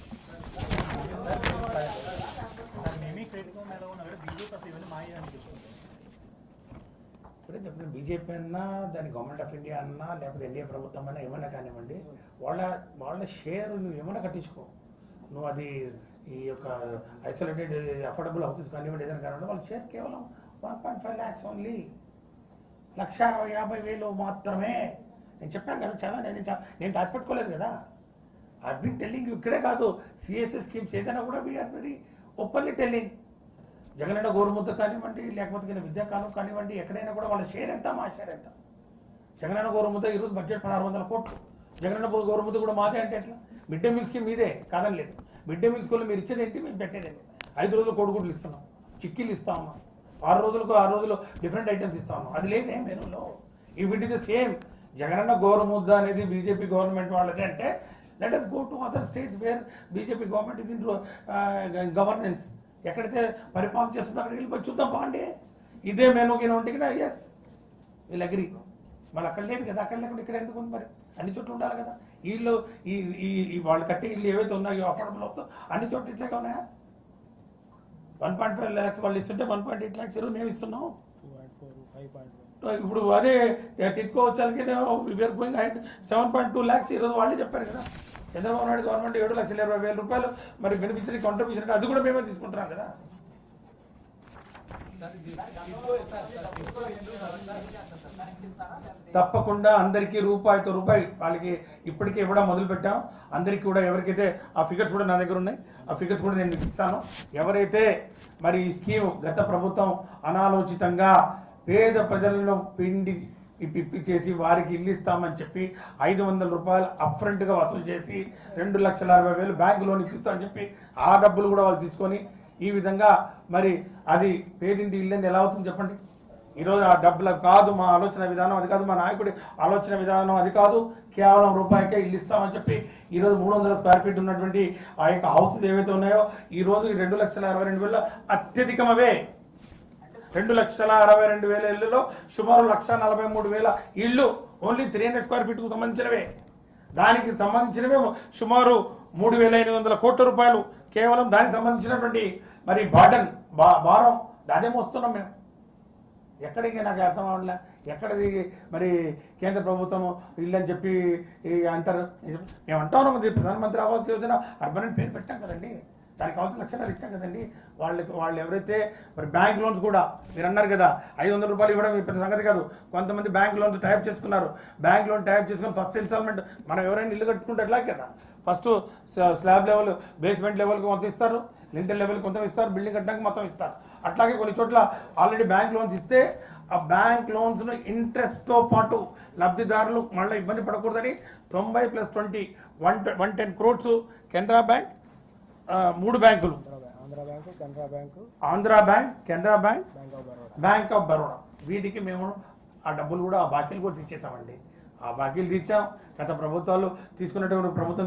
ఇప్పుడే చెప్పిన బీజేపీ అన్నా, దాని గవర్నమెంట్ ఆఫ్ ఇండియా అన్నా, లేకపోతే ఎన్డీఏ ప్రభుత్వం అన్నా ఏమన్నా కానివ్వండి, వాళ్ళ షేర్ నువ్వు ఏమన్నా కట్టించుకో. నువ్వు అది ఈ యొక్క ఐసోలేటెడ్ అఫోర్డబుల్ హౌసెస్ కానివ్వండి, ఏదైనా కానివ్వండి, వాళ్ళ షేర్ కేవలం 1.5 lakhs ఓన్లీ, 1,50,000 మాత్రమే. నేను చెప్పాను కదా, చాలా నేను దాచిపెట్టుకోలేదు కదా. ఐ బీన్ టెల్లింగ్ ఇక్కడే కాదు, సిఎస్ఎస్ స్కీమ్స్ ఏదైనా కూడా we are very openly telling. Jagananna Gorumudda కానివ్వండి, లేకపోతే విద్యాకాలం కానివ్వండి, ఎక్కడైనా కూడా వాళ్ళ షేర్ ఎంత, మా షేర్ ఎంత. జగనన్న గోరుముద్ద ఈరోజు బడ్జెట్ 1600 కోట్లు. జగనన్న గోరుముద్ద కూడా మాదే అంటే ఎట్లా? మిడ్ డే మీల్ స్కీమ్ మీదే కాదని లేదు. మిడ్ డే మీల్ స్కూల్లో మీరు ఇచ్చేది ఏంటి, మేము పెట్టేదేంటి? 5 రోజులు కోడిగుడ్లు ఇస్తున్నాం, చిక్కీలు ఇస్తా ఉన్నాం, 6 రోజులు డిఫరెంట్ ఐటమ్స్ ఇస్తా ఉన్నాం. అది లేదేం మెనూలో. If it is the same Jagananna Gorumudda అనేది బీజేపీ గవర్నమెంట్ వాళ్ళది అంటే, let us go to other states where BJP government is in governance. ఎక్కడైతే పరిపాలన చేస్తుందో అక్కడికి వెళ్ళిపోయి చూద్దాం బాండి. ఇదే మెనూకి ఉంటే కదా ఎస్ వీళ్ళు అగ్రి. మళ్ళీ అక్కడ లేదు కదా, అక్కడ లేకుండా ఇక్కడ ఎందుకు ఉంది మరి? అన్ని చోట్ల ఉండాలి కదా. వీళ్ళు ఈ వాళ్ళు కట్టే ఇల్లు ఏవైతే ఉన్నాయో అఫోర్డబుల్ అవుతాయో అన్ని చోట్ల ఇట్లాగే ఉన్నాయా? 1.5 lakhs వాళ్ళు ఇస్తుంటే 1.8 lakhs మేము ఇస్తున్నాం. ఇప్పుడు అదే టిట్కో వచ్చాకే వీఆర్ గోయింగ్ అహెడ్ 7.2 lakhs ఈరోజు వాళ్ళే చెప్పారు కదా. చంద్రబాబు నాయుడు గవర్నమెంట్ 7,20,000 రూపాయలు మరి బెనిఫిషరీ కాంట్రిబ్యూషన్ అది కూడా మేమే తీసుకుంటున్నాం కదా. తప్పకుండా అందరికీ రూపాయితో రూపాయి వాళ్ళకి ఇప్పటికే ఇవ్వడం మొదలు పెట్టాం. అందరికీ కూడా ఎవరికైతే ఆ ఫిగర్స్ కూడా నా దగ్గర ఉన్నాయి, ఆ ఫిగర్స్ కూడా నేను ఇస్తాను. ఎవరైతే మరి ఈ స్కీమ్ గత ప్రభుత్వం అనాలోచితంగా పేద ప్రజలను పిప్పి చేసి వారికి ఇల్లు ఇస్తామని చెప్పి 500 రూపాయలు అప్ఫ్రంట్గా వసూలు చేసి 2,60,000 బ్యాంకు లోన్ ఇస్తామని చెప్పి ఆ డబ్బులు కూడా వాళ్ళు తీసుకొని ఈ విధంగా మరి అది పేదింటి ఇల్లు ఎలా అవుతుంది చెప్పండి? ఈరోజు ఆ డబ్బులకు కాదు మా ఆలోచన విధానం, అది కాదు మా నాయకుడి ఆలోచన విధానం, అది కాదు. కేవలం రూపాయికే ఇల్లు ఇస్తామని చెప్పి ఈరోజు 300 స్క్వేర్ ఫీట్ ఉన్నటువంటి ఆ యొక్క హౌసెస్ ఏవైతే ఉన్నాయో ఈరోజు 2,62,000 అత్యధికమవే. 2,62,000 ఇళ్లలో సుమారు 1,43,000 ఇళ్ళు ఓన్లీ 300 స్క్వేర్ ఫీట్కు సంబంధించినవే. దానికి సంబంధించినవే సుమారు 3,500 కోట్ల రూపాయలు కేవలం దానికి సంబంధించినటువంటి మరి భారం దానే మోస్తున్నాం మేము. ఎక్కడికి నాకు అర్థం అవ్వట్లే. ఎక్కడిది మరి కేంద్ర ప్రభుత్వం ఇల్లు అని చెప్పి అంటారు. మేము అంటా ఉన్నాం ప్రధానమంత్రి ఆవాస్ యోజన అర్బన్ అని పేరు పెట్టాం కదండి, దానికి కావాల్సిన లక్షణాలు ఇచ్చాం కదండి. వాళ్ళు ఎవరైతే మరి బ్యాంక్ లోన్స్ కూడా మీరు అన్నారు కదా 500 రూపాయలు ఇవ్వడం పెద్ద సంగతి కాదు. కొంతమంది బ్యాంక్ లోన్స్ టైప్ చేసుకున్నారు. బ్యాంక్ లోన్ టైప్ చేసుకుని ఫస్ట్ ఇన్స్టాల్మెంట్ మనం ఎవరైనా ఇల్లు కట్టుకుంటే ఎట్లా కదా, ఫస్ట్ స్లాబ్ లెవెల్ బేస్మెంట్ లెవెల్కి కొంత ఇస్తారు, లింటల్ లెవెల్కి కొంత ఇస్తారు, బిల్డింగ్ కట్టడానికి మొత్తం ఇస్తారు. అట్లాగే కొన్ని చోట్ల ఆల్రెడీ బ్యాంక్ లోన్స్ ఇస్తే ఆ బ్యాంక్ లోన్స్ను ఇంట్రెస్ట్తో పాటు లబ్ధిదారులు మళ్ళీ ఇబ్బంది పడకూడదని 90+20 110 crores కెనరా బ్యాంక్ 3 బ్యాంకులు Andhra bank, Canara bank, bank of Baroda వీటికి మేము ఆ డబ్బులు కూడా ఆ బాకీలు కూడా తీర్చేసామండి. ఆ బాకీలు తీర్చాం. గత ప్రభుత్వం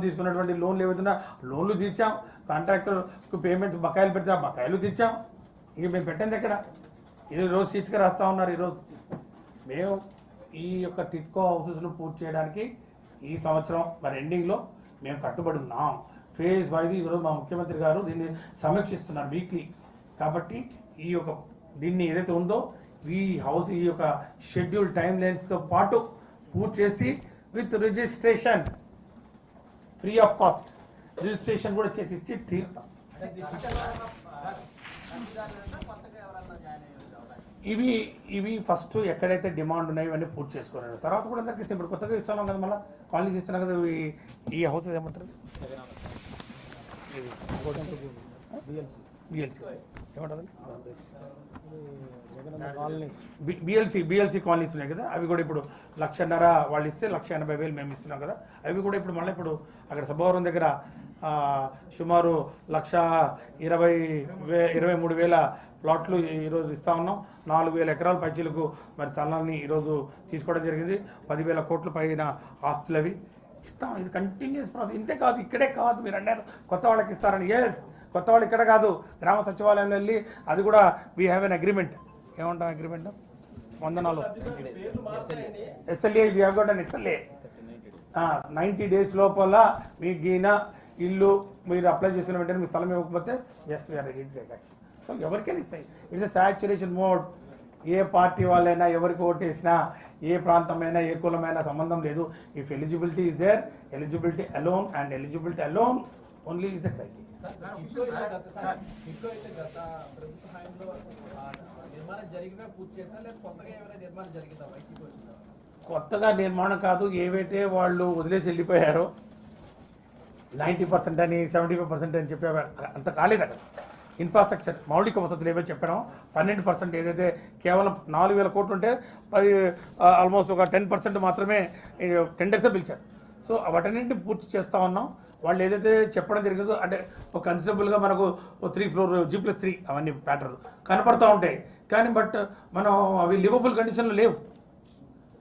తీసుకున్నటువంటి లోన్లు ఏవైతున్నా లోన్లు తీర్చాం. కాంట్రాక్టర్కు పేమెంట్స్ బకాయిలు పెడితే ఆ బకాయిలు తీర్చాం. ఇంక మేము పెట్టింది ఎక్కడ? ఈరోజు శీర్షిక రాస్తా ఉన్నారు. ఈరోజు మేము ఈ యొక్క టిట్కో హౌసెస్ను పూర్తి చేయడానికి ఈ సంవత్సరం మరి ఎండింగ్లో మేము కట్టుబడి ఉన్నాం. ఫేజ్ వైజ్ ఈరోజు మా ముఖ్యమంత్రి గారు దీన్ని సమీక్షిస్తున్నారు వీక్లీ. కాబట్టి ఈ యొక్క దీన్ని ఏదైతే ఉందో ఈ యొక్క షెడ్యూల్ టైం లైన్స్తో పాటు పూర్తి చేసి with registration free of cost registration కూడా చేసి ఇచ్చి తీరుతాం. ఇవి ఫస్ట్ ఎక్కడైతే డిమాండ్ ఉన్నాయో ఇవన్నీ పూర్తి చేసుకోవాలి. తర్వాత కూడా అందరికీ ఇప్పుడు కొత్తగా ఇస్తున్నాం కదా, మళ్ళీ కాలనీస్ ఇస్తున్నాం కదా. ఈ హౌసెస్ ఏమంటారు బిఎల్సి కాలనీస్ ఉన్నాయి కదా, అవి కూడా ఇప్పుడు 1,50,000 వాళ్ళు ఇస్తే 1,80,000 మేము ఇస్తున్నాం కదా. అవి కూడా ఇప్పుడు మళ్ళీ ఇప్పుడు అక్కడ సభవరం దగ్గర సుమారు 1,23,000 ప్లాట్లు ఈరోజు ఇస్తా ఉన్నాం. 4,000 ఎకరాల పైచీలకు మరి స్థలాన్ని ఈరోజు తీసుకోవడం జరిగింది. 10,000 కోట్ల పైన ఆస్తులు అవి ఇస్తాం. ఇది కంటిన్యూస్ ప్రాసెస్. ఇంతే కాదు, ఇక్కడే కాదు మీరు అన్నారు కొత్త వాళ్ళకి ఇస్తారని. కొత్త వాళ్ళు ఇక్కడ కాదు, గ్రామ సచివాలయంలో వెళ్ళి అది కూడా వీ హ్యావ్ ఎన్ అగ్రిమెంట్. ఏమంటాం అగ్రిమెంట్? స్పందనలో SLA we have got an SLA 90 days లోపల మీ గీన ఇల్లు మీరు అప్లై చేసిన వెంటనే మీ స్థలం ఇవ్వకపోతే yes we're ready to take action. So ఎవరికైనా ఇస్తాయి. It's a saturation mode. ఏ పార్టీ వాళ్ళైనా ఎవరికి ఓటేసినా ఏ ప్రాంతమైనా ఏ కులమైనా సంబంధం లేదు. If eligibility is there, eligibility alone and eligibility alone only is the criteria. కొత్తగా నిర్మాణం కాదు, ఏవైతే వాళ్ళు వదిలేసి వెళ్ళిపోయారో 90% అని 75% అని చెప్పే అంత కాలేదు అక్కడ. ఇన్ఫ్రాస్ట్రక్చర్ మౌలిక వసతులు ఏవైతే చెప్పానో 12% ఏదైతే కేవలం 4,000 కోట్లు ఉంటే ఆల్మోస్ట్ ఒక 10% మాత్రమే టెండర్సే పిలిచారు. సో వాటన్నింటినీ పూర్తి చేస్తూ ఉన్నాం. వాళ్ళు ఏదైతే చెప్పడం జరిగిందో అంటే ఒక కన్సిడరబుల్గా మనకు 3 floor G+3 అవన్నీ ప్యాటర్న్లు కనపడుతూ ఉంటాయి. కానీ బట్ మనం అవి లివబుల్ కండిషన్లో లేవు.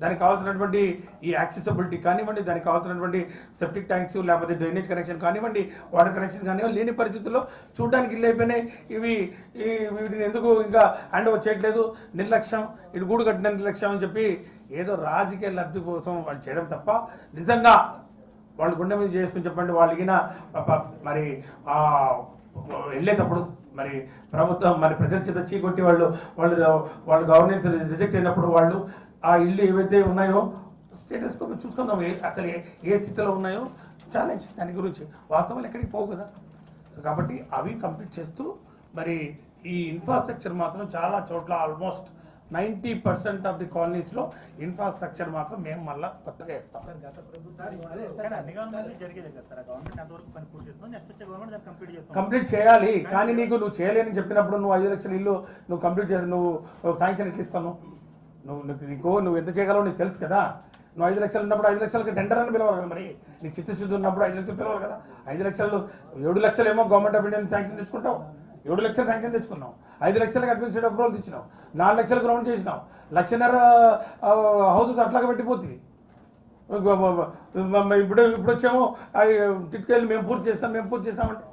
దానికి కావాల్సినటువంటి ఈ యాక్సెసిబిలిటీ కానివ్వండి, దానికి కావాల్సినటువంటి సెప్టిక్ ట్యాంక్స్ లేకపోతే డ్రైనేజ్ కనెక్షన్ కానివ్వండి, వాటర్ కనెక్షన్ కానివ్వండి లేని పరిస్థితుల్లో చూడడానికి ఇల్లు అయిపోయినాయి. వీటిని ఎందుకు ఇంకా హ్యాండ్ ఓవర్ చేయట్లేదు, నిర్లక్ష్యం, ఇటు గూడు కట్టిన నిర్లక్ష్యం అని చెప్పి ఏదో రాజకీయ లబ్ధి కోసం వాళ్ళు చేయడం తప్ప నిజంగా వాళ్ళు గుండె మీద చేసుకుని చెప్పండి. వాళ్ళకిన మరి వెళ్ళేటప్పుడు మరి ప్రభుత్వం మరి ప్రజల చేత చీకొట్టి వాళ్ళు గవర్నెన్స్ రిజెక్ట్ అయినప్పుడు వాళ్ళు ఆ ఇల్లు ఏవైతే ఉన్నాయో స్టేటస్ చూసుకుందాం, అసలు ఏ స్థితిలో ఉన్నాయో ఛాలెంజ్ దాని గురించి వాస్తవాలు ఎక్కడికి పోవు కదా. సో కాబట్టి అవి కంప్లీట్ చేస్తూ మరి ఈ ఇన్ఫ్రాస్ట్రక్చర్ మాత్రం చాలా చోట్ల ఆల్మోస్ట్ 90% ఆఫ్ ది కాలనీస్లో ఇన్ఫ్రాస్ట్రక్చర్ మాత్రం మేము మళ్ళీ కొత్తగా ఇస్తాం. కంప్లీట్ చేయాలి, కానీ నువ్వు చేయలేని చెప్పినప్పుడు నువ్వు 5 లక్షల ఇల్లు నువ్వు కంప్లీట్ చేసి నువ్వు శాంక్షన్ ఎట్లా ఇస్తాను? నువ్వు ఎంత చేయగలవు నీకు తెలుసు కదా. నువ్వు 5 లక్షలు ఉన్నప్పుడు 5 లక్షలకి టెండర్ అని పిలవాలి కదా. మరి నీ చిత్తశుద్ధి ఉన్నప్పుడు 5 లక్షలు పిలవాలి కదా. 5 లక్షలు 7 లక్షలు ఏమో గవర్నమెంట్ ఆఫ్ ఇండియా శాంక్షన్ తెచ్చుకుంటావు, 7 లక్షలు శాంక్షన్ తెచ్చుకున్నావు, 5 లక్షలకు అడ్మినిస్ట్రేటివ్ అప్రూవల్ తెచ్చినావు, 4 లక్షలు గ్రౌండ్ చేసినావు, 1,50,000 హౌసెస్ అట్లాగా పెట్టిపోతుంది. ఇప్పుడు వచ్చేమో టిట్కెళ్ళి మేము పూర్తి చేస్తామంటే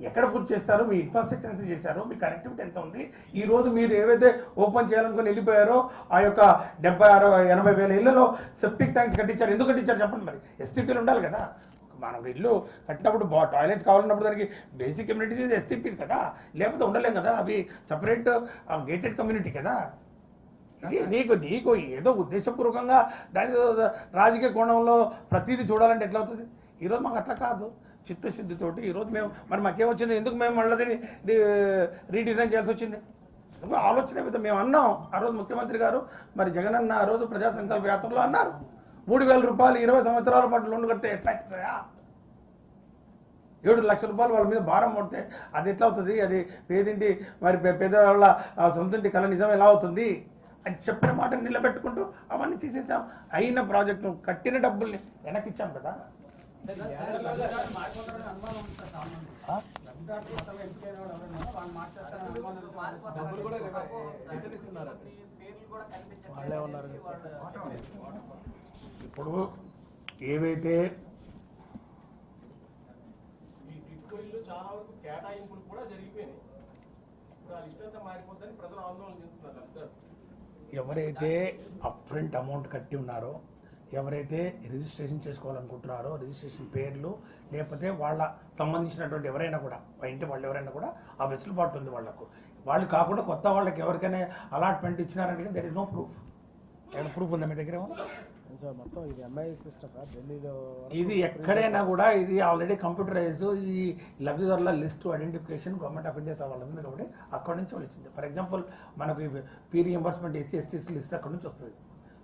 ఎక్కడ పూర్తి చేస్తారు? మీ ఇన్ఫ్రాస్ట్రక్చర్ ఎంత చేశారు? మీ కనెక్టివిటీ ఎంత ఉంది? ఈ రోజు మీరు ఏవైతే ఓపెన్ చేయాలనుకుని వెళ్ళిపోయారో ఆ యొక్క 70,000-80,000 వేల ఇళ్లలో సెప్టిక్ ట్యాంక్స్ కట్టించారు. ఎందుకు కట్టించారు చెప్పండి? మరి ఎస్టీపీలు ఉండాలి కదా. మనం ఇల్లు కట్టినప్పుడు టాయిలెట్స్ కావాలన్నప్పుడు దానికి బేసిక్ కమ్యూనిటీస్ ఎస్టీపీ కదా, లేకపోతే ఉండలేం కదా. అవి సపరేట్ గేటెడ్ కమ్యూనిటీ కదా. ఇది నీకు ఏదో ఉద్దేశపూర్వకంగా దాని రాజకీయ కోణంలో ప్రతిదీ చూడాలంటే ఎట్లా అవుతుంది? ఈరోజు మాకు అట్లా కాదు, చిత్తశుద్ధితోటి ఈరోజు మేము మరి మాకేమొచ్చింది, ఎందుకు మేము మళ్ళీ రీడిజైన్ చేయాల్సి వచ్చింది? ఆలోచన విధంగా మేము అన్నాం. ఆ రోజు ముఖ్యమంత్రి గారు మరి జగన్ అన్న ఆ రోజు ప్రజా సంకల్ప యాత్రలో అన్నారు, 3,000 రూపాయలు 20 సంవత్సరాల పాటు లోన్ కడితే ఎట్లా అవుతుందా? 7 లక్షల రూపాయలు వాళ్ళ మీద భారం పడితే అది ఎట్లా అవుతుంది? అది పేదింటి మరి పేదవాళ్ళ సొంతంటి కళ నిజం ఎలా అవుతుంది అని చెప్పిన మాటను నిలబెట్టుకుంటూ అవన్నీ తీసేసాం. అయిన ప్రాజెక్టును కట్టిన డబ్బుల్ని వెనక్కి ఇచ్చాం కదా. ఇప్పుడు ఏవైతే చాలా వరకు కేటాయింపులు కూడా జరిగిపోయినాయి. ఇప్పుడు ఆ లిస్ట్ అంతా మారిపోతుందని ప్రజలు ఆందోళన చెందుతున్నారు. ఎవరైతే అప్ ఫ్రంట్ అమౌంట్ కట్టి ఉన్నారో, ఎవరైతే రిజిస్ట్రేషన్ చేసుకోవాలనుకుంటున్నారో రిజిస్ట్రేషన్ పేర్లు లేకపోతే వాళ్ళ సంబంధించినటువంటి ఎవరైనా కూడా ఇంటి వాళ్ళు ఎవరైనా కూడా ఆ వెసులుబాటు ఉంది వాళ్ళకు. వాళ్ళు కాకుండా కొత్త వాళ్ళకి ఎవరికైనా అలాట్మెంట్ ఇచ్చినారంటే దెర్ ఇస్ నో ప్రూఫ్. ఏమైనా ప్రూఫ్ ఉందా మీ దగ్గర? మొత్తం ఇది ఎంఐ సిస్టమ్ సార్, ఢిల్లీలో ఇది ఎక్కడైనా కూడా ఇది ఆల్రెడీ కంప్యూటరైజ్డ్. ఈ లబ్ధిదారుల list identification government of India వాళ్ళు ఉంది కాబట్టి అక్కడ నుంచి వాళ్ళు ఇచ్చింది. ఫర్ ఎగ్జాంపుల్ మనకు ఫీ రియంబర్స్మెంట్ SC/ST లిస్ట్ అక్కడ నుంచి వస్తుంది.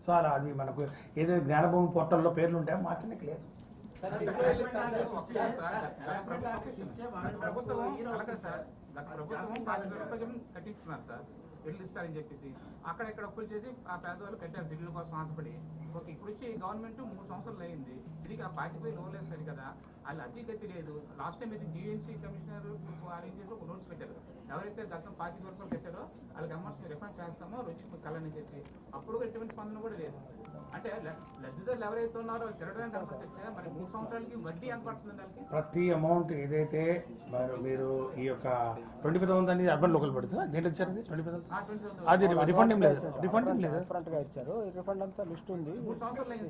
సో అలా అది మనకు ఏదైతే జ్ఞానభూమి పోర్టల్లో పేర్లు ఉంటాయో మార్చడానికి లేదు. ఇల్లు ఇస్తారని చెప్పేసి అక్కడ అప్పులు చేసి ఆ పేదవాళ్ళు కట్టారు ఇల్లు కోసం ఆశపడి. ఓకే, ఇప్పుడు వచ్చి గవర్నమెంట్ 3 సంవత్సరాలు అయింది, తిరిగి ఆ 45 లోన్లు వేస్తారు కదా, వాళ్ళు అతి గతి లేదు. లాస్ట్ టైం అయితే GNC కమిషనర్ అరేంజ్ చేసి ఒక నోట్స్ పెట్టారు, ఎవరైతే గతం 45 వరకు కట్టారో వాళ్ళకి అమౌంట్స్ రిఫండ్ చేస్తామో వచ్చి కళ్ళని చెప్పి అప్పుడు ఎటువంటి స్పందన కూడా లేదు. అంటే లబ్ధిదారులు ఎవరైతే ఉన్నారో తిరగడానికి అనుకుంటే మరి 3 సంవత్సరాలకి వడ్డీ ఎంత పడుతుంది వాళ్ళకి? ప్రతి అమౌంట్ ఏదైతే మీరు ఈ యొక్క 25,000 అనేది అర్బన్ లోకల్ పడుతుందా? దేంట్లో ఇచ్చారు? 25,000 అది రిఫండ్ ఏం లేదు, రిఫండ్ ఏం లేదు. ఇచ్చారు రిఫండ్ అంతా లిస్ట్ ఉంది.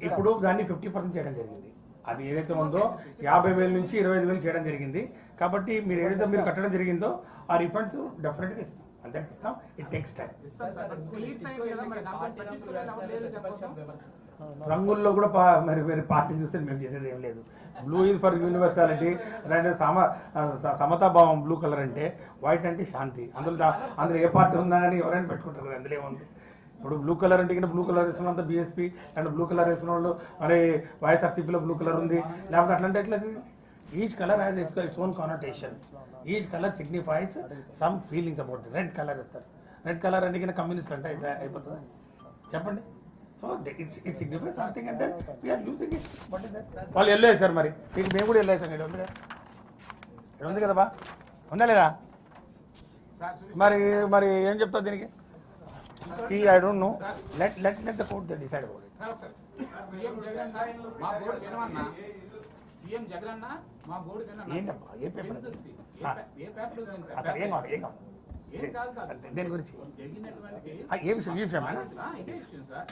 ఇప్పుడు దాన్ని 50% చేయడం జరిగింది. అది ఏదైతే ఉందో 50,000 నుంచి 25,000 చేయడం జరిగింది. కాబట్టి మీరు ఏదైతే మీరు కట్టడం జరిగిందో ఆ రిఫండ్స్ డెఫినెట్గా ఇస్తాం, అందరికి ఇస్తాం. It takes time. రంగుల్లో కూడా మరి పార్టీ చూస్తే మేము చేసేది ఏం లేదు. బ్లూ ఈజ్ ఫర్ యూనివర్సాలిటీ, అదంటే సమతాభావం. బ్లూ కలర్ అంటే, వైట్ అంటే శాంతి. అందులో ఏ పార్టీ ఉందా అని ఎవరైనా పెట్టుకుంటారు కదా, అందులో ఏముంది. ఇప్పుడు బ్లూ కలర్ అంటే బ్లూ కలర్ వేసుకున్నంత BSP అండ్ బ్లూ కలర్ వేసుకున్న వాళ్ళు మరి YSRCPలో బ్లూ కలర్ ఉంది, లేకపోతే అట్లంటే ఎట్లది? Each colour has its own connotation. Each colour signifies some feelings about. Red colour ఇస్తారు, రెడ్ కలర్ అంటే కమ్యూనిస్ట్ అంటే అయిపోతుంది చెప్పండి. సో ఇట్ సిగ్నిఫైస్ సంథింగ్ అంటే వీఆర్ యూజింగ్ ఇట్. వాళ్ళు ఎల్లో వేసారు, మరి మీకు మేము కూడా ఎల్లో వేసాం. ఇక్కడ ఉంది కదా, ఇక్కడ ఉంది కదా బా, ఉందా లేదా? మరి ఏం చెప్తావు దీనికి? See, I don't know. Let the court they decide about it. CM Jagan మా బోర్డు వినమన్నా సీఎం జగన్ అన్న మా బోర్డు వినన్నా ఏంటబ్బా ఏ పేపర్ అది? ఏ పేపర్ అసలు ఏం కావాలి ఏం కావాలి ఏం కాదు దేని గురించి జరిగినటువంటి ఏ విషయం ఈ విషయమేనా ఇదే విషయం సార్.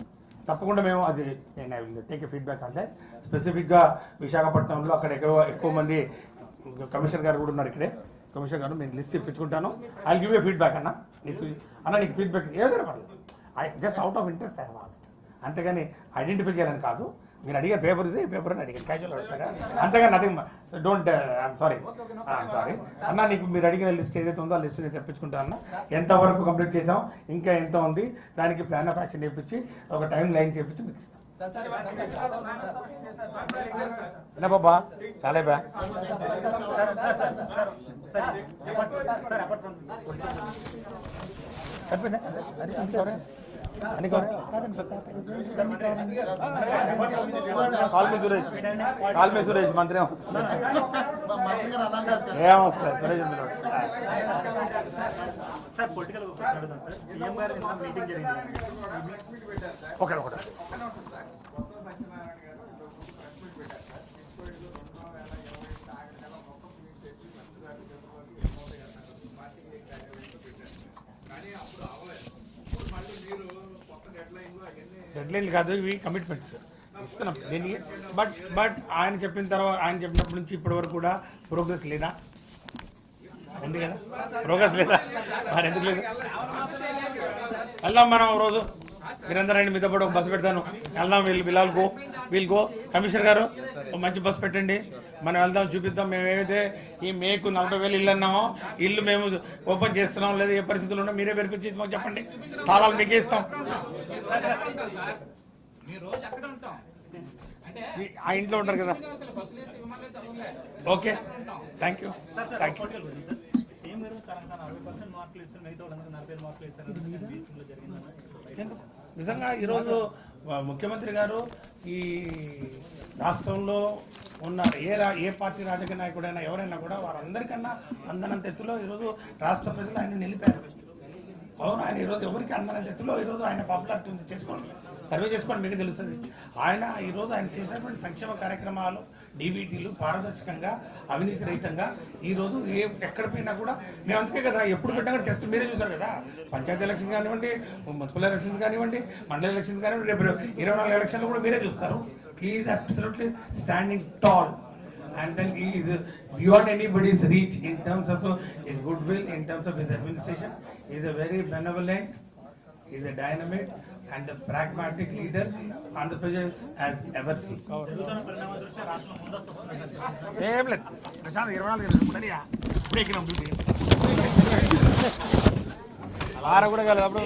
తప్పకుండా మేము అది నేను I will take a feedback on that. స్పెసిఫిక్గా విశాఖపట్నంలో అక్కడ ఎక్కువ మంది కమిషనర్ గారు కూడా ఉన్నారు ఇక్కడే. కమిషనర్ గారు నేను లిస్ట్ ఇప్పించుకుంటాను. ఐ గివ్ ఏ ఫీడ్బ్యాక్ నీకు ఫీడ్బ్యాక్ ఏదైనా పర్లేదు. I just out of interest I have asked, అంతేగాని ఐడెంటిఫై చేయాలని కాదు. మీరు అడిగే పేపర్ ఇదే పేపర్ అని అడిగాను, క్యాజువల్ అడుగుతాగా, అంతేగా నథింగ్. డోంట్ ఐఎమ్ సారీ అన్న, నీకు మీరు అడిగిన లిస్ట్ ఏదైతే ఉందో ఆ లిస్ట్ నేను తెప్పించుకుంటాను అన్న. ఎంతవరకు కంప్లీట్ చేసాం, ఇంకా ఎంత ఉంది, దానికి ప్లాన్ ఆఫ్ యాక్షన్ చేయించి ఒక టైం లైన్ చేయించి మీకు ఇస్తాం. బాబా చాలా బా కాల్ మీ సురేష్ మంత్రి ఏమొస్తుంది సురేష్ ఓకే ఒకటి డెడ్లైన్ కాదు, ఇవి కమిట్మెంట్స్ ఇస్తున్నాం దీనికి. బట్ ఆయన చెప్పిన తర్వాత, ఆయన చెప్పినప్పటి నుంచి ఇప్పటి వరకు కూడా ప్రోగ్రెస్ లేదా? ఉంది కదా ప్రోగ్రెస్ లేదా? మరి ఎందుకు లేదు? వెళ్దాం మనం రోజు, మీరందరూ ఆయన మీద పడి ఒక బస్సు పెడతాను, వెళ్దాం. వీళ్ళు గో కమిషనర్ గారు ఒక మంచి బస్సు పెట్టండి, మనం వెళ్దాం, చూపిద్దాం. మేము ఏమైతే ఈ మేకు 40,000 ఇల్లు అన్నామో, ఇల్లు మేము ఓపెన్ చేస్తున్నాం లేదా ఏ పరిస్థితులు ఉన్నా మీరే వెరిఫై చేసి మాకు చెప్పండి, తాళాలు మీకే ఇస్తాం. ఆ ఇంట్లో ఉంటారు కదా. Okay, thank you. నిజంగా ఈరోజు ముఖ్యమంత్రి గారు ఈ రాష్ట్రంలో ఉన్న ఏ పార్టీ రాజకీయ నాయకుడైనా ఎవరైనా కూడా వారందరికన్నా అందనంత ఎత్తులో ఈరోజు రాష్ట్ర ప్రజలు ఆయన నిలిపారు. అవును, ఆయన ఈరోజు ఎవరికి అందనంత ఎత్తులో ఈరోజు ఆయన పాపులారిటీ ఉంది. చేసుకోండి, సర్వే చేసుకోండి, మీకు తెలుస్తుంది. ఈరోజు ఆయన చేసినటువంటి సంక్షేమ కార్యక్రమాలు, డీబీటీలు పారదర్శకంగా, అవినీతి రహితంగా ఈరోజు ఎక్కడ పోయినా కూడా మేము అందుకే కదా ఎప్పుడు పెట్టినా కూడా టెస్ట్ మీరే చూసారు కదా. పంచాయతీ ఎలక్షన్స్ కానివ్వండి, మున్సిపల్ ఎలక్షన్స్ కానివ్వండి, మండల ఎలక్షన్స్ కానివ్వండి, రేపు 24 ఎలక్షన్లు కూడా మీరే చూస్తారు. He's absolutely standing tall and then he is beyond anybody's reach in terms of his goodwill, in terms of his administration. He is a very benevolent, he is a dynamic and a pragmatic leader Andhra Pradesh has ever seen. ఏం లేదు ప్రశాంత్ 24 ఇప్పుడు ఎక్కినాం duty అలా కూడా కాలేదు అప్పుడు